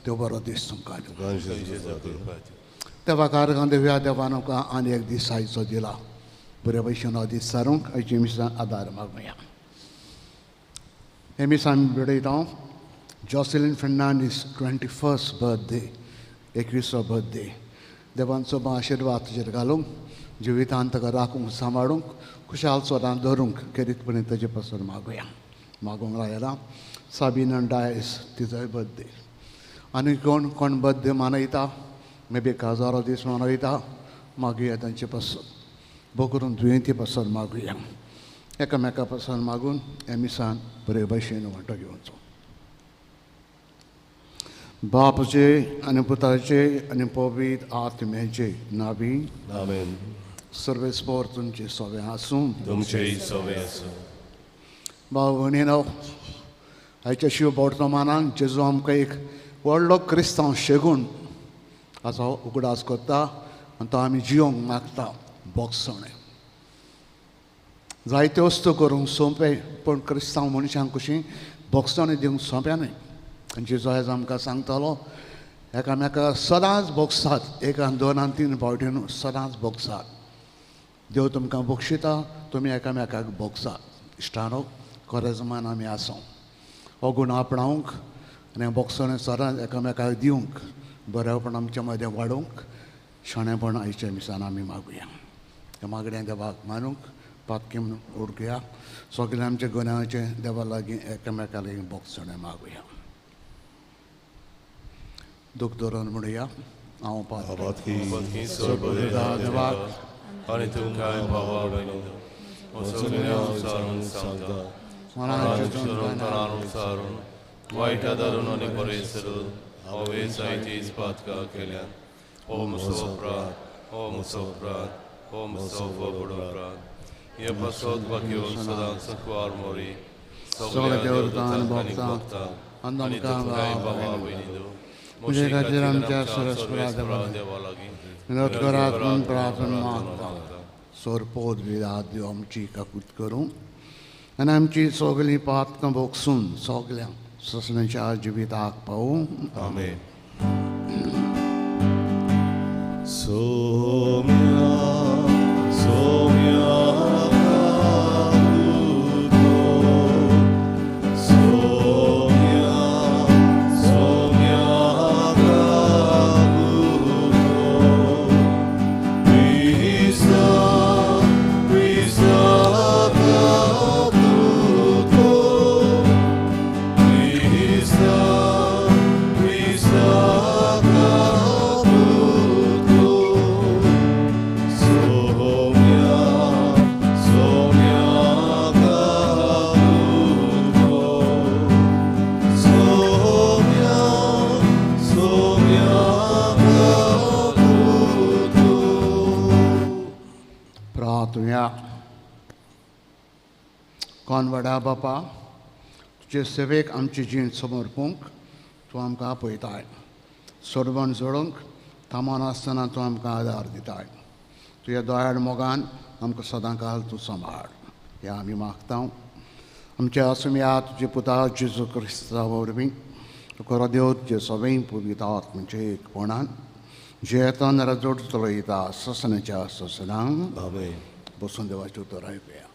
देव बरो दीस तुमकां देवा कारगां देवया देवान आमकां आनी एक दीस आयचो दिला बरे भशेन हो दीस सारूंक आयचे मिसान आदार मागुया हे मिसान बिडयता जॉसेलिन फेर्नांडीस 21st बर्थडे 21वा बर्थडे देवान सोबा आशिर्वाद तुजेर घालूंक जिवितांत ताका राखूंक सांबाळूंक खुशाल स्वरान धरूंक खेरीतपणी ताजे पासून मागुया मागूंक लायला साबिना डायस तिजोय बर्थडे आनी कोण कोण बर्थडे मनयता मे बी काजारो दीस मनयता मागुया तांचे पासून भोव करून दुयेंती पासून मागुया एकामेका पासून मागून हे मिसान बरे भशेन वांटो घेवचो बापचे आनी पुताचे आनी पवित्र आत्म्याचे नावी आमेन सर्वेस्पोर तुमचे सोवे आसूं तुमचेय सोवे आसूं भाव भयणीनो आयच्या शिव वर्तमानान जेजू आमकां एक व्हडलो क्रिस्तांव शेगून हाचो उगडास करता आनी तो आमी जियोंक मागता बोगसणे जायत्यो वस्तू करूंक सोंपें पूण क्रिस्तांव मनशांक कशी बोगसणे दिवंक सोंपें न्हय आनी जेजू आयज आमकां सांगतालो एकामेका सदांच बोगसात एकान दोनान तीन फावटी न्हू सदांच बोगसात देव तुमकां बक्षिता तुमी एकामेकाक बोगसात इश्टानो कोरेजमान आमी आसूं हो गूण आपणावंक आनी बोगसणे सदांच एकामेकाक दिवंक बरेपण आमच्या मदें वाडोवंक शाणेपण आयच्या मिसान आमी मागुया हे मागणें देवाक मानूंक पातकेम उडकुया सगळे आमच्या गुन्यांचे देवा लागीं एकामेका लागीं बोगसणे मागुया दूख धरून म्हणुया हांव पातकी देवाक आनी तुमकां भावा भयणीनो सगळ्या अनुसारून सांगता अनुसारून वायटा धरून आनी बरें धरून हांवें जायतींच पातकां केल्यात ओ म्हजो अपराध ओ म्हजो अपराध ओ म्हजो व्हडलो अपराध हे पासत वाक्यो सदांच सुकवार मोरी सगळ्या देवतांक भक्तांक आनी तुमकां भावा भयणीनो म्हजे खातीर आमच्या सरस्वरा देवा लागीं विनोद करात म्हूण प्रार्थना मागता सोरपोद विरात देव आमची काकूत करूं आनी आमची सगळीं पातकां भोगसून सगल्यांक ससण्याच्या जिविताक पावूं आमेन सोम्या सोम्या कोण व्हडा बापा तुजे सेवेक आमची जीण समर्पूंक तूं आमकां आपयताय सोडवण जोडूंक थांबोन आसतना तूं आमकां आदार दिताय तुज्या दोयाड मोगान आमकां सदां काल तूं सांबाळ हें आमी मागता आमच्या आसुम्या तुजे पुता जेजू क्रिस्ता वरवीं तुका देव तुजे सगळीं पवित्र आत्म्याचे एकपणान जेतन रजोड चलयता ससनाच्या ससनांक बसून देवाचें उतर आयकुया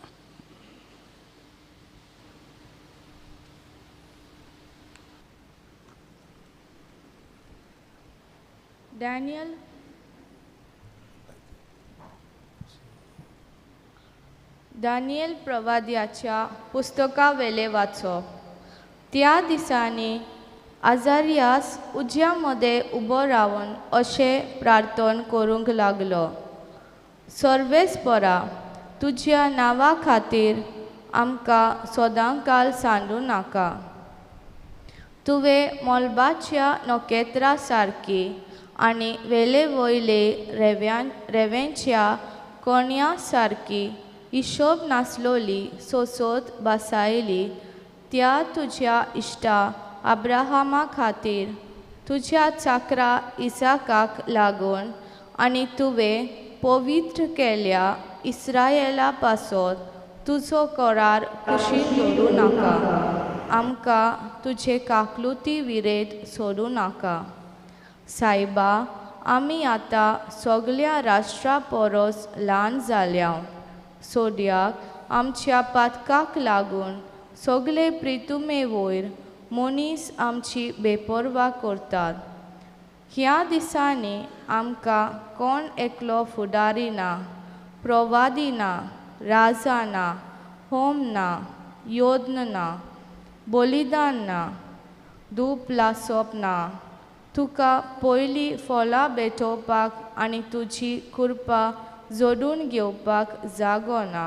दानियल प्रवाद्याच्या पुस्तका वेले वाचप त्या दिसांनी आजारियास उज्या मध्ये उबो रावन अशें प्रार्थना करूंक लागलो सर्वेस्परा तुज्या नांवा खातीर आमकां सदांकाल सांडूं नाका तुवें मोलबाच्या नोकेत्रा सारकी आनी वेले वयले रेव्यांच्या कोण्या सारकी हिशोब नासलोली सोसोत बसायली त्या तुज्या इश्टा अब्राहमा खातीर तुज्या चाकरा इसाकाक लागून आनी तुवें पवित्र केल्या इस्रायेला पासत तुजो करार कुशीन दवरूं नाका आमकां तुजे काकलुती विरेत सोडूं नाका. सायबा, आमी आतां सगळ्या राष्ट्रा परस ल्हान जाल्या. सोड्याक आमच्या पातकाक लागून सगळे प्रितुमे वयर मनीस आमची बेपरवा करतात. ह्या दिसांनी आमकां कोण एकलो फुडारी ना, प्रवादी ना, राजा ना, होम ना, योद्न ना, बलिदान ना, धूप लासप ना, तुका पयलीं फळां भेटोवपाक आनी तुजी कृपा जोडून घेवपाक जागो ना.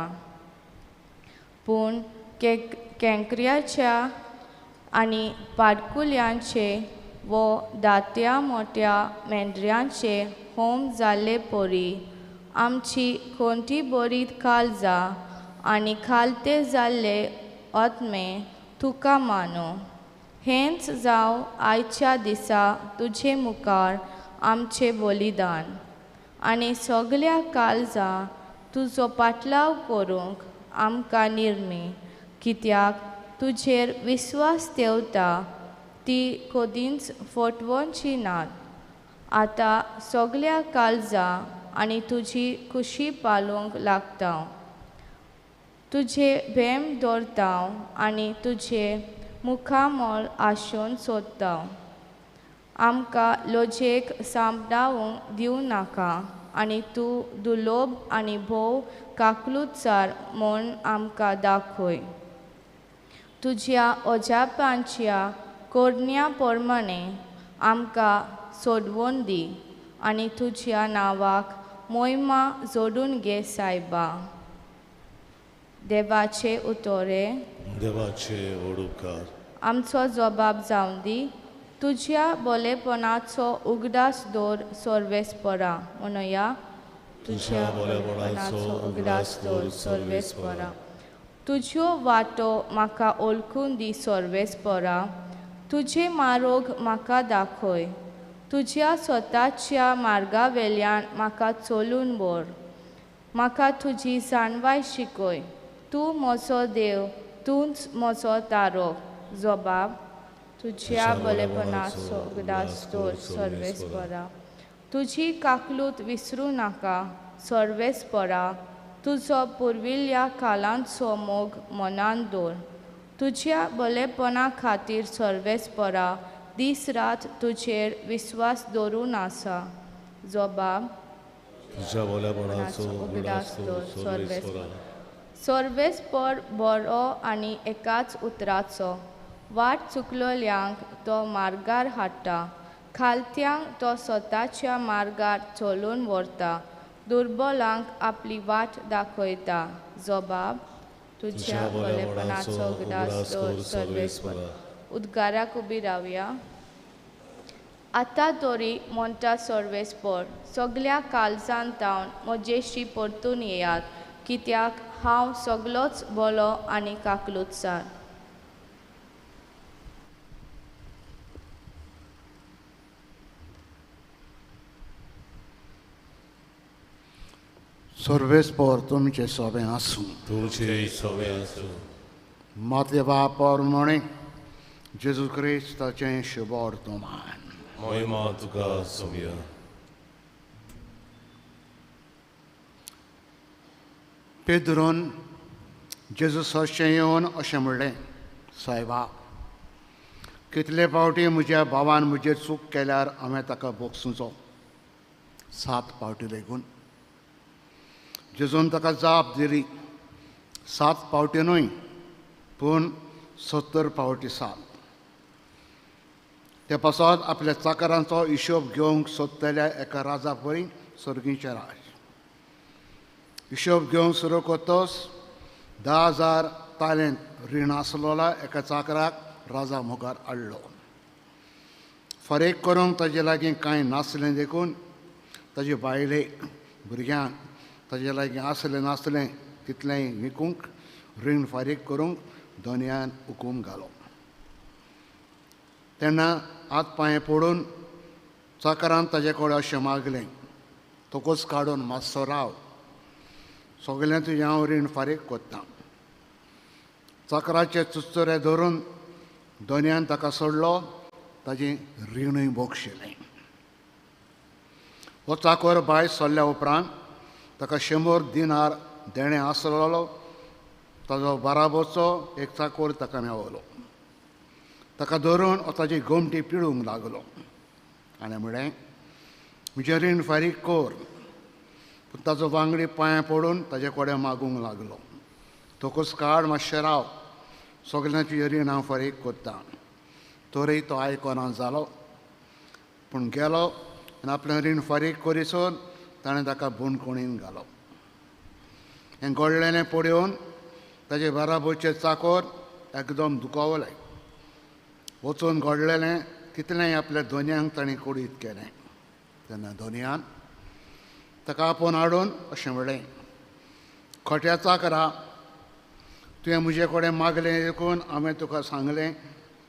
पूण केंकऱ्याच्या आनी पाडकुल्यांचे वो दात्या मोठ्या मेंढऱ्यांचे होम जाल्ले परी आमची कोणती बरीत काळजां आनी खालते जाल्ले आत्मे तुका मानो. हेंच जावं आयच्या दिसा तुजे मुखार आमचे बलिदान आनी सगळ्या काळजां तुजो पाटलाव करूंक आमकां निर्मी, कित्याक तुजेर विस्वास ठेवता ती कदींच फटवणची नात. आतां सगळ्या काळजां आनी तुजी खुशी पालूंक लागता. तुजे भेम दवरता आनी तुजे मुखामोल आशोवन सोदता. आमकां लोजेक सांबाळूंक दिवं नाका आनी तूं दुलोब आनी भोव काकलुतसार म्हूण आमकां दाखय. तुज्या अजापांच्या कोडण्या प्रमाणे आमकां सोडवून दी आनी तुज्या नांवाक मोहिमा जोडून घे सायबा. देवाचे उतोरे, देवाचे ओडूकार, आमचो जबाब जावन दी. तुज्या बोलेपणाचो उगडास दवर सर्वेस्परा. म्हणुया, तुज्या बोलेपणाचो उगडास दवर सर्वेस्परा. तुज्यो वाटो म्हाका ओळखून दी सर्वेस्परा. तुजे मार्ग म्हाका दाखय. तुज्या स्वताच्या मार्गा वेल्यान म्हाका चलून व्हर. म्हाका तुजी जाणवाय शिकय. तूं म्हजो देव, तूंच म्हजो तारो. जबाब, तुज्या बोलेपणाचो उगडास दवर सर्वेस्परा. तुजी काकलूत विसरूं नाका सर्वेस्परा. तुजो पुर्विल्ल्या कालांचो मोग मनान दवर. तुज्या बलेपणा खातीर सर्वेस्परा दीस रात तुजेर विस्वास दवरून आसा. जबाब, तुज्या बोलेपणाचो उगडास दवर सर्वेस्परा. सर्वेस्पर बरो आनी एकाच उतराचो. वाट चुकलोल्यांक तो मार्गार हाडटा. खालत्यांक तो स्वताच्या मार्गार चलोवन व्हरता. दुर्बलांक आपली वाट दाखयता. जबाब, तुज्या बोलेपणाचो उगडास दवर सर्वेस्परा. उद्गाराक उबी रावया. आतां तरी म्हणटा सर्वेस्पर, सगळ्या काळजांतावन म्हजेशी परतून येयात, कित्याक हांव सगळोच बरो आनी काकलुतसार. सर्वेस्पर तुमचे सोबे आसूं. तुझे सवे आसूं. मातेवा प्रमाणे जेजू क्रिस्ताचें शुभ वर्तमान. मोहिमा तुका सोव्या. पेद्रोन जेजू सश्चें येवन अशें म्हणलें, सायबा, कितले फावटी म्हज्या भावान म्हजेर चूक केल्यार हांवें ताका बोगसूचो? 7 फावटी लेगून. जेजून ताका जाप दिली, 7 फावटी न्हय, पूण 70 फावटी 7. ते पासत आपल्या चाकरांचो हिशोब घेवंक सोदतल्या एका राजा परी सर्गीचें राज. हिशोब घेवंक सुरू करतोच 10,000 तालेंत रीण आसलोला एका चाकराक राजा मुखार हाडलो. फारीक करूंक ताजे लागीं कांय नासलें देखून ताजे बायले भुरग्यांक ताजे लागीं आसलें नासलें तितलेंय विकूंक रीण फारीक करूंक दोनयान हुकूम घालो. तेन्ना हात पांय पडून चाकरान ताजे कडेन अशें मागलें, तोकूच काडून मातसो राव, सगळें तुजें हांव रीण फारीक कोत्तां. चाकराचे चुचुरे धरून दोनयान ताका सोडलो, ताजें रीणय बोगशिलें. हो चाकर भायर सरल्या उपरांत ताका 100 दिनार देणें आसलेलो. ताजो बाराबोचो एक चाकर ताका मेवलो. ताका धरून ताजी गोमटी पिळूंक लागलो आनी म्हळें, म्हजें रीण फारीक कर. पूण ताजो वांगडी पांयां पडून ताजे कडेन मागूंक लागलो, तोकूच काड, मातशें राव, सगल्यांची रीण हांव फारीक करतां. तोरय तो आयकना जालो, पूण गेलो आनी आपलें रीण फारीक करीसून ताणें ताका बुणकुणीन घालो. हें घडलेलें पळोवन ताजे बाराबोचे चाकर एकदम दुखावलें. वचून घडलेलें कितलेंय आपल्या दोनयांक ताणें कुडीत केलें. तेन्ना दोनयान ताका आपोवन हाडून अशें म्हणलें, खोट्या चाकरा, तुवें म्हजे कडेन मागलें देखून हांवें तुका सांगलें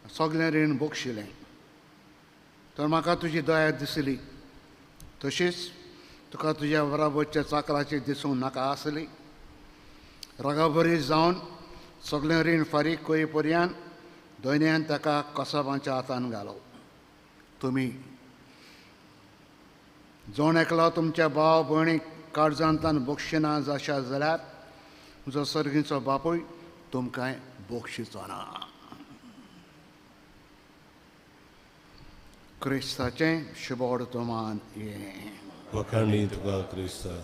सगलें रीण बोगशिलें. तर म्हाका तुजी दया दिसली. तशीच तुका तुज्या बाराबोच्या चाकराची दिसूंक नाका आसली. रागाबरी जावन सगलें रीण फारीक करी पर्यंत दोनयान ताका कसाबांच्या हातान घालो. तुमी जोण एकलो तुमच्या भाव भयणीक काळजांतल्यान बोगशिना जाशा जाल्यार म्हजो सर्गीचो बापूय तुमकांय बोगशिचो ना. क्रिस्ताचें शुभ वर्तमान हें. वखाणी तुका क्रिस्ता.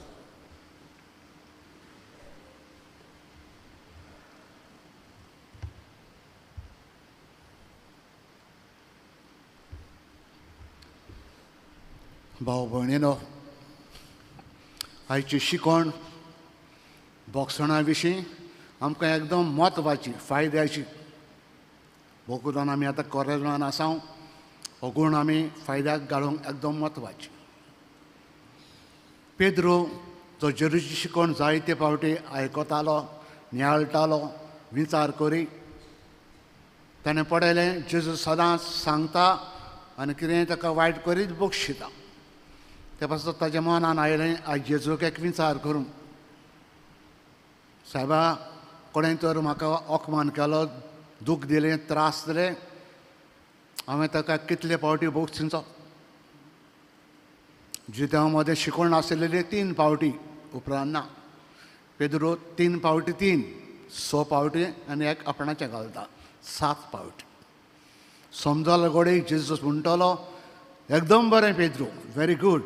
भाव भयणीनो, आयची शिकवण बोगसणा विशीं आमकां एकदम म्हत्वाची, फायद्याची. बोगून आमी आतां कॉलेजान आसां, हो गूण आमी फायद्याक घालूंक एकदम म्हत्वाची. पेद्रू जो जेरूची शिकवण जायते फावटी आयकतालो, नियाळटालो, विचार करी, ताणें पळयलें जेजू सदांच सांगता आनी कितेंय ताका वायट करीत बोगशिता. ते पासून ताच्या मनान आयलें आज जेजूक एक विचार करूं. सायबा, कोणें तर म्हाका अपमान केलो, दूख दिलें, त्रास दिले, हांवें ताका कितले फावटी बोगसिंचो. जिद्यां मदें शिकवण आशिल्ली 3 फावटी उपरांत ना. पेद्रू 3 फावटी 3, 6 फावटी आनी एक आपणाचें घालता, 7 फावटी. समजलो घोडीक जेजूस म्हणटलो, एकदम बरें पेद्रू, व्हेरी गूड,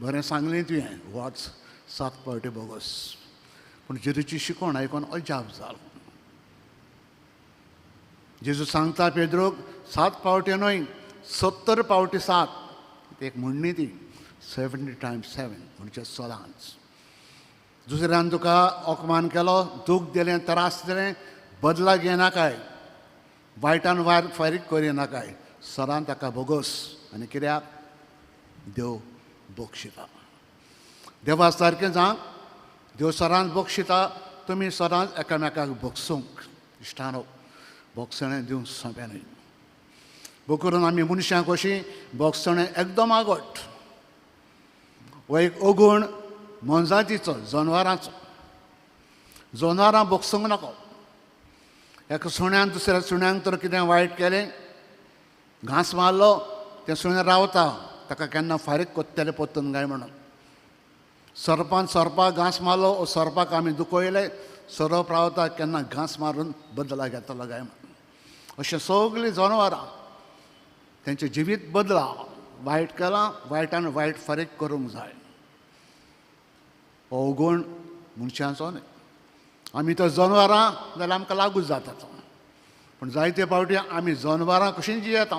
बरें सांगलें तुवें, वच 7 फावटी बोगस. पूण जेजूची शिकवण आयकून अजाप जालो. जेजू सांगता पेद्रूक 7 फावटी न्हय, 70 फावटी 7. एक म्हणणी ती 70 times 7 म्हणजे सदांच. दुसऱ्यान तुका अपमान केलो, दूख दिलें, त्रास दिलें, बदला घेनाकाय, वायटान वायट फारीक करिनाकाय, सदांच ताका बोगस. आनी कित्याक? देव बोगशिता. देवा सारकें सांग, देव सदांच बोगशिता. तुमी सदांच एकामेकाक बोगसूंक इश्टानो, बोगसणें दिवंक सोंपें न्हय. करून आमी मनशांक अशीं बोगसणें एकदम आगोट. हो एक अवगूण मनजातीचो, जनवरांचो. जनवरां बोगसूंक नाका. एका सुण्यान दुसऱ्या सुण्यांक तर कितें वायट केलें, घांस मारलो, तें सुणें रावता, ताका केन्ना फारीक कोत्तेलें पोत्तून काय म्हणून. सर्पान सर्पाक घांस मारलो, सर्पाक आमी दुखयलें, सरप रावता, केन्ना घांस मारून बदला घेतलो काय म्हणून. अशें सगळीं जनवरां तेंचें जिवीत बदला. वायट केलां, वायटान वायट फारीक करूंक जाय. हो अवगूण मनशांचो न्हय. आमी तर जनवरां जाल्यार आमकां लागूच जाता तो. पूण जायते फावटी आमी जनवरां कशीं जियेता.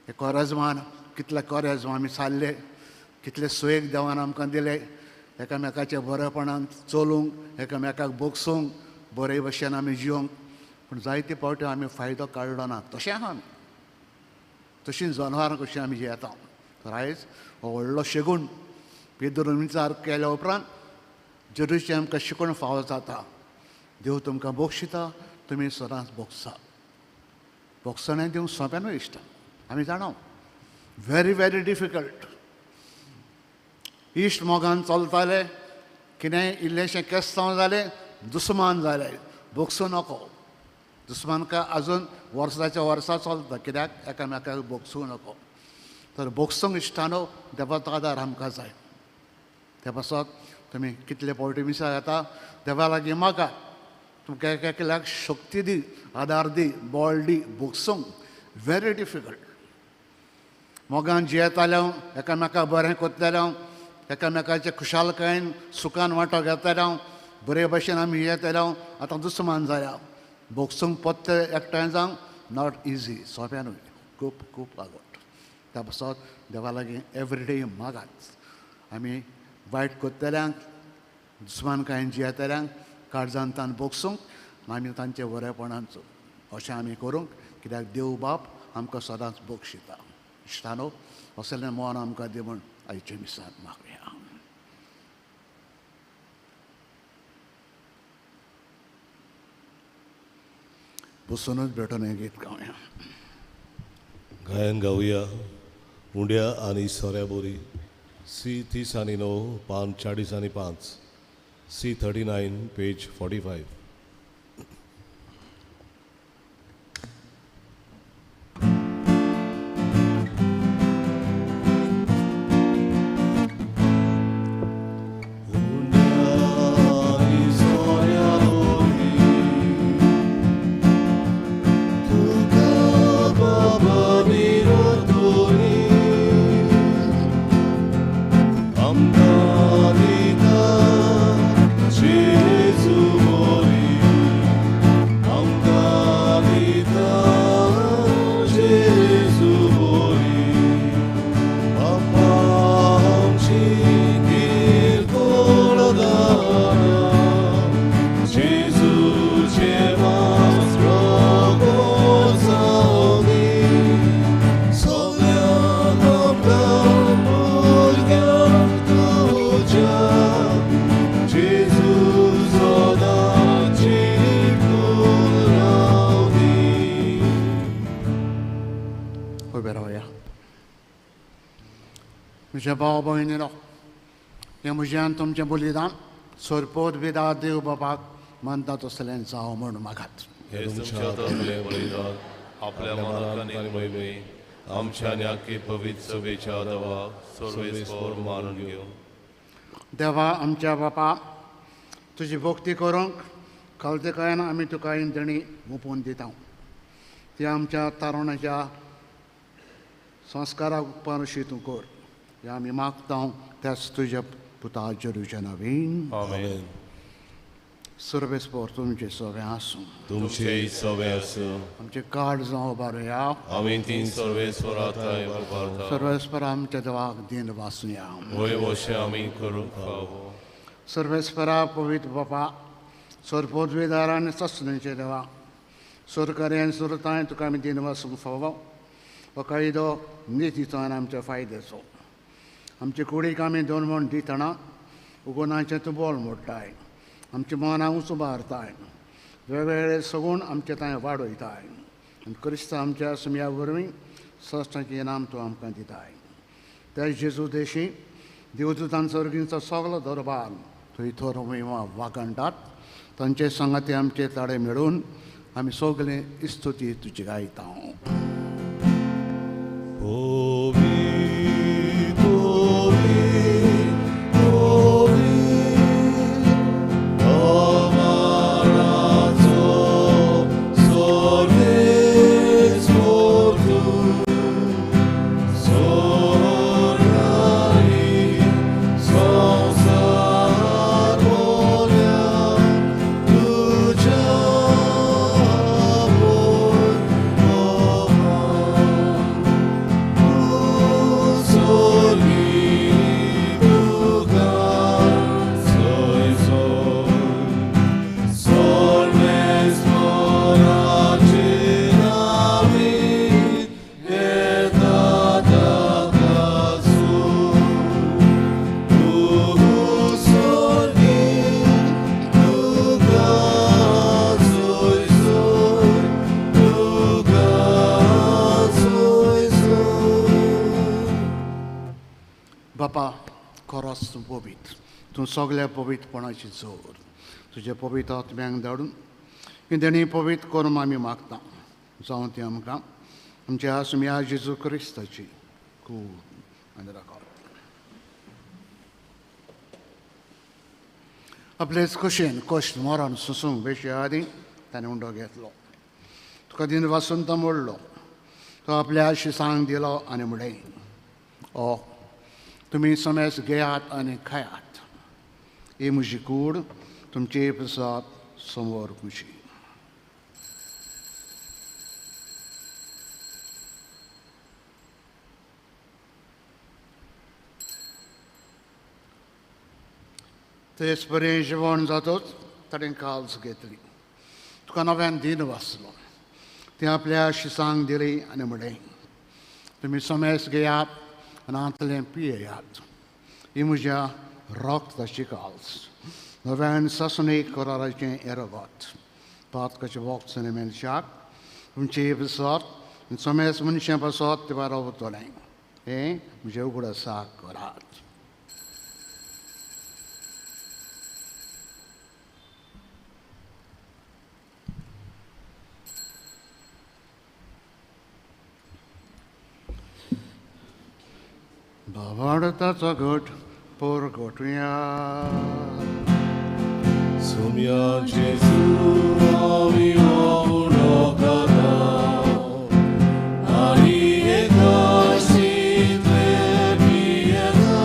हे कोरेजमान, कितले कोरेजम आमी सारले, कितले सुयेग देवान आमकां दिले, एकामेकाच्या बरेपणान चलूंक, एकामेकाक बोगसूंक, बरे भशेन आमी जियोंक. पूण जायते फावटी आमी फायदो काडलो ना. तशें आहा आमी, तशीं जनवरां कशीं आमी जियेता. तर आयज हो व्हडलो शेगूण पेद्रून विचार केल्या उपरांत जेरूची आमकां शिकवण फावो जाता. देव तुमकां बोगशिता, तुमी सदांच बोगसा. बोगसणें दिवंक सोंपें न्हय इश्टा. आमी जाणा व्हेरी व्हेरी डिफिकल्ट. इश्ट मोगान चलताले, कितेंय इल्लेशें केस्तांव जालें, दुस्मान जालें, बोगसूं नको. दुस्मानका अजून वर्साच्या वर्सा चलता कित्याक एकामेकाक बोगसूं नको तर बोगसूंक इश्टानो देवाचो आदार आमकां जाय त्या पासत तुमी कितले पावटी मिसा येता देवा लागीं मागा तुमकां एकेल्याक शक्ती दी आदार दी बळ दी बोगसूंक व्हेरी डिफिकल्ट मोगान जियेताल्या एकामेकाक बरें कोत्ताल्या एकामेकाचे खुशालकायेन सुखान वांटो घेताल्या बरे भशेन आमी येताल्या आतां दुस्मान जाल्या बोगसूंक पत्ते एकठांय जावंक नॉट इजी सोंप्यानूय खूब खूब आगोट त्या पासत देवा लागीं एवरीडे मागात आमी वायट कोत्ताल्यांक दुस्मानकायेन जियेताल्यांक काळजांतान बोगसूंक आमी तांचे बरेपणांचो अशें आमी करूंक कित्याक देव बाप आमकां सदांच बोगशिता इश्टानो असलें मन आमकां दी म्हूण आयचे मिसाक मागया बसूनच भेटून हें गीत गावया गायन गावया उंड्या आनी सोऱ्या बोरी C30 पान 40 C39 पेज 45 म्हज्या भाव भयणीनो हें म्हज्यान तुमचें बलिदान सोरपोत विदा देव बापाक मानता तसलें जावं म्हूण मागात हे तुमच्या तसलें बलिदान आपल्या मनांत आनी मोहिमेंत आमच्या न्याकी पवित्र सभेच्या देवाक सर्वेस्पर मानून घेवं देवा आमच्या बापा तुजी भक्ती करूंक कळतेकायन आमी तुका इंदणी ओपून दिता ती आमच्या तरुणाच्या संस्काराक उपकारशी तूं कर हें आमी मागता त्याच तुज्या पुता जेरूच्या नवीन आमेन सर्वेस्पर तुमचें सगळें आसूं तुमचें सगळें आसूं आमचें कार्ड जावं बरें आमी तीन सर्वेस्पराताय वापरता सर्वेस्पर आमच्या देवाक दिन वाचुया वय अशें आमी करूंक फावो सर्वेस्परा पवित्र बापा सोरपोद्विदार आनी सस्तेचे देवा सरकारेन सुरताय तुका आमी दिन वाचूंक फावो हो कायदो नितीचो आनी आमच्या फायद्याचो आमचे कुडीक आमी दोन म्हण दितना उगोनाचें तूं बोल मोडटाय आमच्या मनां उचबारताय वेगवेगळे सगूण आमचे थंय वाडयताय आनी क्रिस्त आमच्या सुम्या वरवीं सश्टाचें इनाम तूं आमकां दिताय त्या जेजू देशी देवदूतान सर्गींचो सगलो दरबार थंय थोर वागणटात तांचे संगाती आमचे ताळे मेळून आमी सगळे इस्तुती तुजी गायता बापा खरोच तूं पवित्र तूं सगळ्या पवित्रपणाची जोर तुजे पवित्र आत्म्यांक धाडून की तेणी पवित्र करून आमी मागता जावं ती आमकां आमच्या सुम्या जेजू क्रिस्ताची खूब आनी राखो आपलेच खोशेन कश्ट मरण सुसूंक बेश्टे आदी ताणें उंडो घेतलो तुका दिन वासून तो मोडलो तो आपल्या शिसांक दिलो आनी म्हणलें ओ तुमी समेस घेयात आनी खायात ही म्हजी कूड तुमचे प्रसाद समोर कुशी तेच बरें जेवण जातूच ताणें काल्स घेतली तुका नव्यान दिन वाचलो ती आपल्या शिसांक दिली आनी म्हणलें तुमी समेस घेयात आनी आंतलें पियेयात ही म्हज्या रोगताची काल्स नव्यान ससणीक कराराचें एरगोत पातकाच्या वोगचें मनशाक तुमचे बसत समेस मनशां बसत ते रावतलें हें म्हजें उगडासाक करात भावार्थाचा घट पोर घोटुया Sumia Jesu avi ourokata Ari ekasit lebieta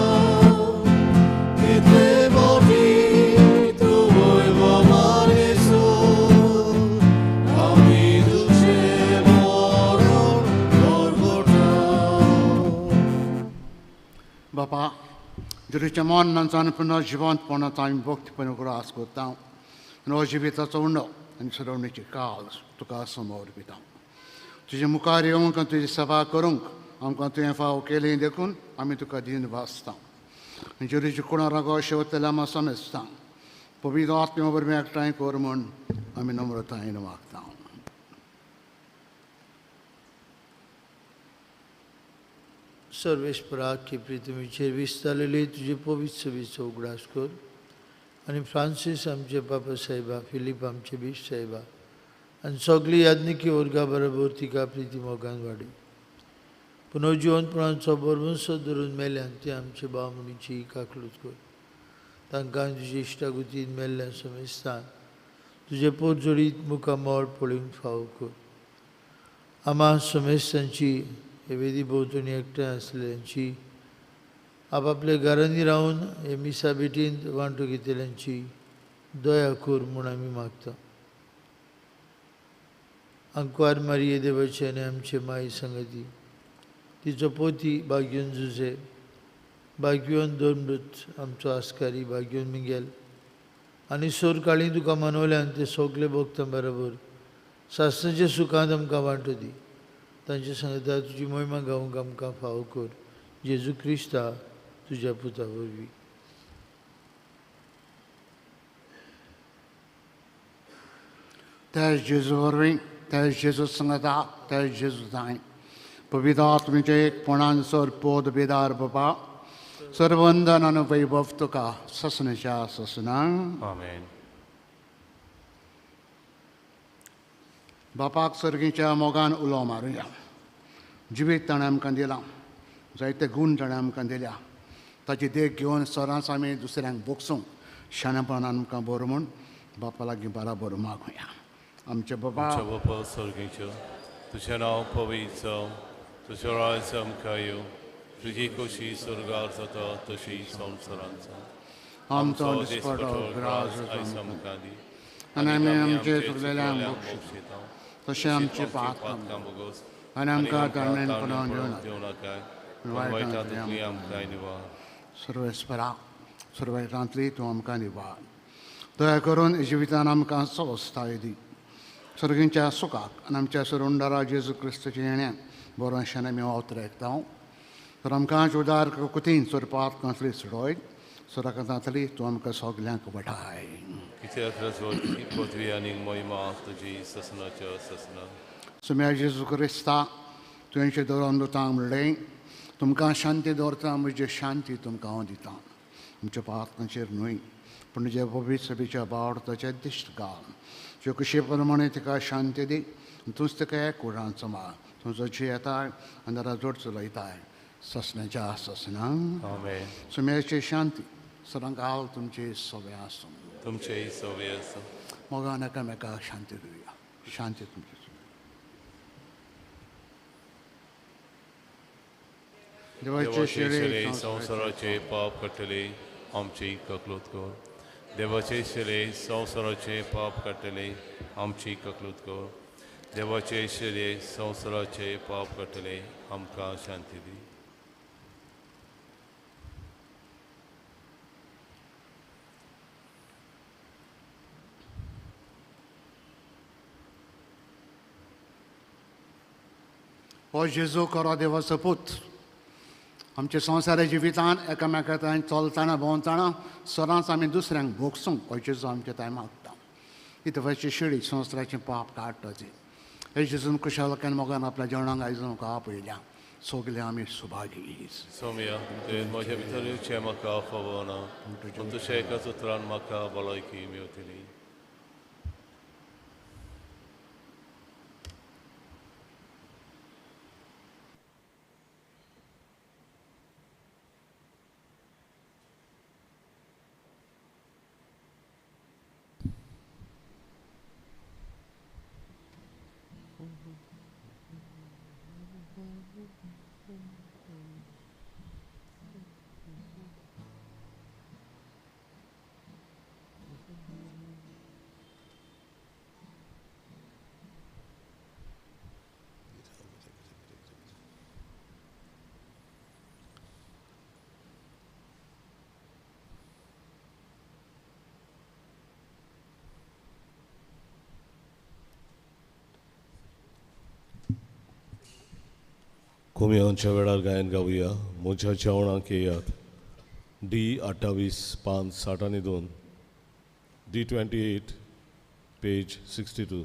Kete bovi tu voivo mareso Ami duce moron gorgota बापा जुरीच्या मनांचान पुन्हा जिवंतपणाचा आमी भक्तीपणे उगडास करता आनी हो जिविताचो उंडो आनी सडवणीची काल तुका समोर दिता तुजे मुखार येवंक आनी तुजी सेवा करूंक आमकां तुवें फाव केलें देखून आमी तुका दिन वाचता आनी जुरीच्या कुणारागो शेवतले आमी समजता पवित्र आत्म्या बरोबर एकठांय कर म्हूण आमी नम्रतायेन मागता सर्वेस्परा की प्रितमीचेर विस्तारलेली तुजे पवित्र सभेचो उगडास कर आनी फ्रांसीस आमचे पापा साहेबा फिलीप आमचे बीश साहेबा आनी सगळी याज्ञिकी वर्गा बरोबर तिका प्रिती मोगान वाडी पुनर्जिवंतपणाचो बरवंसो धरून मेल्यान ते आमचे बामणीची काकलूत कर तांकां तुजे इश्टागुतीन मेल्ल्यान समजतान तुजे पोरजोडीत मुखामोळ पळोवंक फावो कर आम्हा समेस्तांची हे वेदी भोंवतणी एकठांय आसलेल्यांची आपापल्या घरांनी रावन हे मिसा भेटींत वांटो घेतलेल्यांची दया कर म्हूण आमी मागता अंकवार मारये देवाचे आनी आमचे माई संगती तिचो पोती भाग्योन जुजे भाग्योन दोनमृत आमचो आस्कारी भाग्योन मिगेल आनी सोर काळी तुका मानवल्यान ते सगळे भक्तां बरोबर सासणाच्या सुखांत आमकां वांटो दी तांचे सांगता तुजी महिमा गावूंक आमकां फावो कर जेजू क्रिस्ता तुज्या पुता वरवीं ते जेजू वरवीं ते जेजू सांगता ते जेजू जाय पवित्र आत्म्याचे एकपणान सर पोद बेदार बाबा सर्वंदन आनी वैभव तुका ससणेच्या ससनांक Amen. बापाक सर्गीच्या मोगान उलो मारुया जिवीत ताणें आमकां दिलां जायते गूण ताणें आमकां दिल्या ताची देख घेवन सरांस आमी दुसऱ्यांक भोगसूंक शाणेपणान आमकां बरो म्हूण बापा लागीं बराबर मागुया आमचे बाबा आमच्या बापा सर्गीच्या तुजें नांव पवित्र जावं तुजो राज आमकां येवं तुजी खोशी स्वर्गार जाता तशी संवसारांत जावं आमचो दिसपटो ग्रास आयज आमकां दी आनी आमी आमचे चुकलेल्यांक बक्षिता तशें आमचे पाप बोगोस आनी आमकां तारणेन पडोवन देव नाकाय वायटांतली आमकां निवार सर्वेस्परा सर्वेटांतली तूं आमकां निवार दया करून जिवितान आमकां स्वस्थाय दी सर्गींच्या सुखाक आनी आमच्या सुरुंडरा जेजू क्रिस्ताच्या येण्यान बरोवंशान आमी अवतरेकता तर आमकां उदार कुतीन स्वरुपात कसली सडोय सुरकांतली तूं आमकां सगल्यांक वटाय कित्याक रजवत पदवी आनी मोहिमा तुजी ससनाच्या ससना सुम्या जेजू क्रिस्ता तुवेंचे दवरून दोतां म्हणलें तुमकां शांती दवरता म्हजी शांती तुमकां हांव दितां आमच्या पातकांचेर न्हय पूण तुज्या पवित्र सभेच्या बावडताच्या दिश्ट घाल ज्यो कशे प्रमाणे तिका शांती दी तूंच तिका एक वरान सांबाळ तुजो जी येताय अंधारा जोड चलयताय ससण्याच्या ससनां सुमेरची शांती सदां घाल तुमचे सवे आसूं तुमचे सवे आसूं मोगान एकामेकाक शांती दिवया शांती तुमची देवाचे शिरे संवसाराचे पाप कटले आमची ककलूत कर देवाचे शिरे संवसाराचे पाप कटले आमची ककलूत कर देवाचे शिरे संवसाराचे पाप कटले आमकां शांती दी हो जेजू करो देवाचो पूत आमच्या संवसारा जिवितांत एकामेकांत चलतना भोंवतना सदांच आमी दुसऱ्यांक भोगसूंक हो जेजू आमच्या ताय मागता ही देवाची शिडी संवसाराचें पाप काडटाची हे जेजून कुशालकान मोगान आपल्या जेवणाक आयज म्हाका आपयल्या सगले आमी सुभागी सोम्या तुवें म्हज्या भितर म्हाका फवना पूण तुज्या एकाच उतरान म्हाका भलायकी मेवतली कोमयांच्या वेळार गायन गावया म्हज्या जेवणाक येयात D28-5-62 D28 पेज 62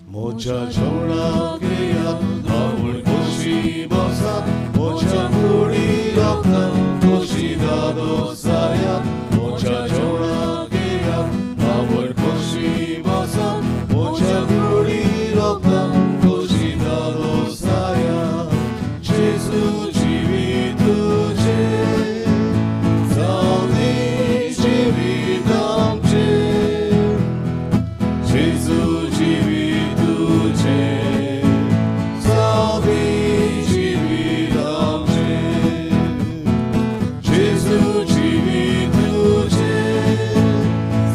म्हज्या जेवणाक येयात आवड कशी बसा म्हज्या कुडी रगतां कशी दादो सायात म्हज्या जेवणाक येयात आवड कशी बसा म्हज्या कुडी रगतां कशी दादो सायात जेजू जिवीत तुजें जावं दी जिवीत आमचें जेजू जिवीत तुजें जावं दी जिवीत आमचें जेजू जिवीत तुजें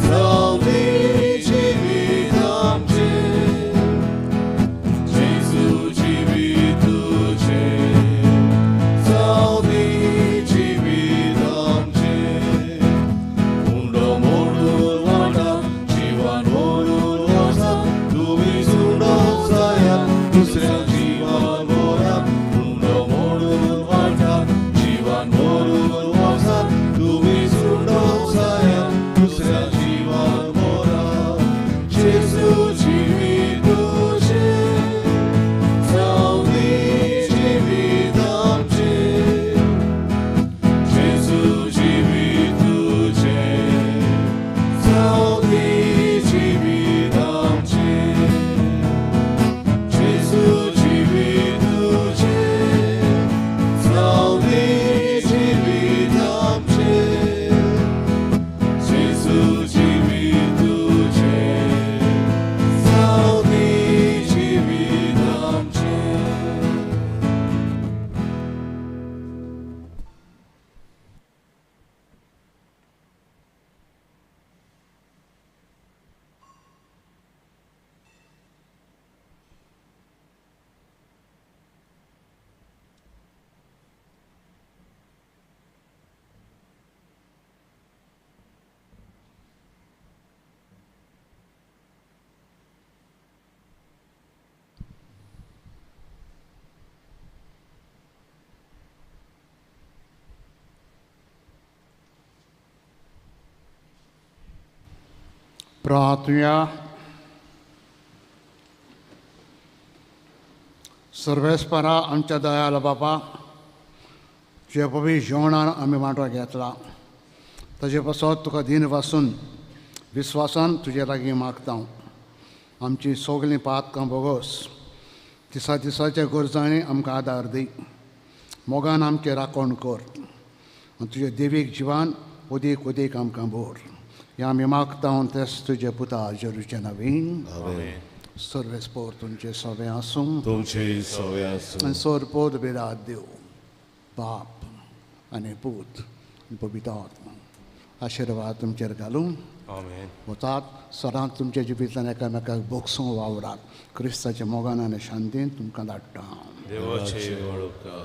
जावं दी जिवीत आमचें जेजू जिवीत तुजें जावं दी जिवीत आमचें उंडो मोडून वाटा जिवान मोडून वचा तुमी सुडो जायात दुसऱ्या जिवान मोरात उंडो मोडून वाटा जिवान मोडून वचा तुमी सुडो जायात दुसऱ्या जिवान मोरात जेजू जिवीत तुजें जावं दी जिवीत आमचें जेजू जिवीत तुजें जावं दी जिवीत आमचें जेजू जिवीत तुजें जावं दी जिवीत आमचें जेजू जिवीत तुजें जावं दी जिवीत आमचें प्रार्थना सर्वेस्परा आमच्या दयाळ बापा, तुझ्या पवित्र जेवणान आमी वांटो घेतला, ताजे पासत तुका दिन पासून विस्वासान तुजे लागीं मागता. आमची सगळीं पातकां बोगोस दिसा दिसाच्या गरजांनी आमकां आदार दी. मोगान आमचें राखण कर आनी तुजे देवीक जिवान उदीक उदीक आमकां भोर. हें आमी मागता तेच तुजे पुता जेरूचे नवीन. सर्वेस्पोर तुमचे सवे आसूं, तुमचे सवे आसूं. आनी सोरपोद बिराद देव बाप आनी पूत आनी पवित्र आत्मा आशिर्वाद तुमचेर घालून आमेन. वतात. सदांच तुमच्या जिबितल्यान एकामेकाक बोगसूं वावरात. क्रिस्ताच्या मोगान आनी शांतीन तुमकां धाडटा. देवाचे वळखा.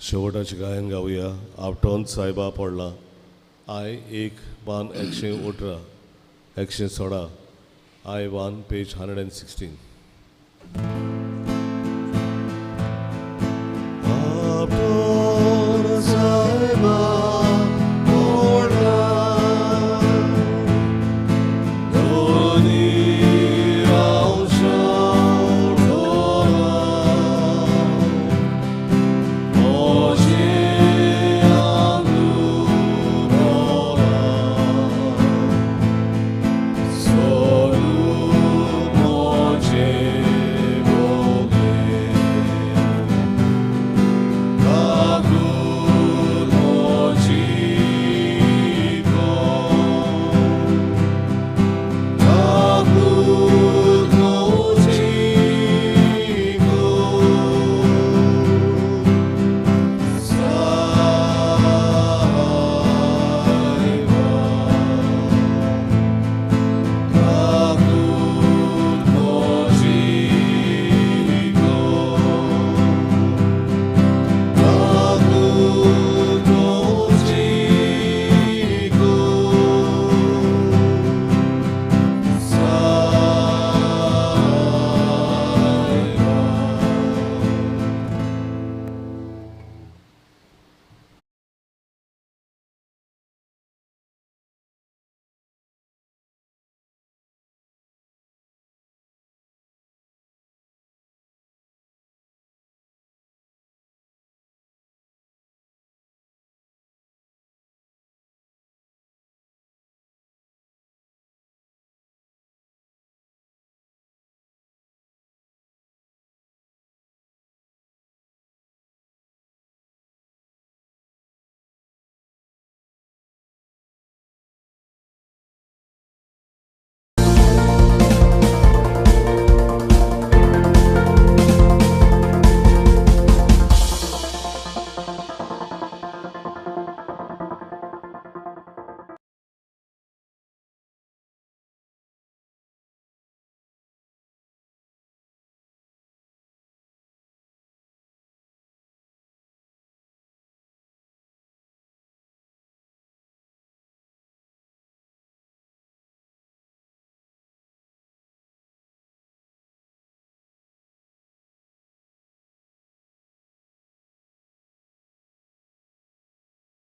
शेवटाचे गायन गावया. आपटोन सायबा पडला. I 1:118 116 I1 page 116.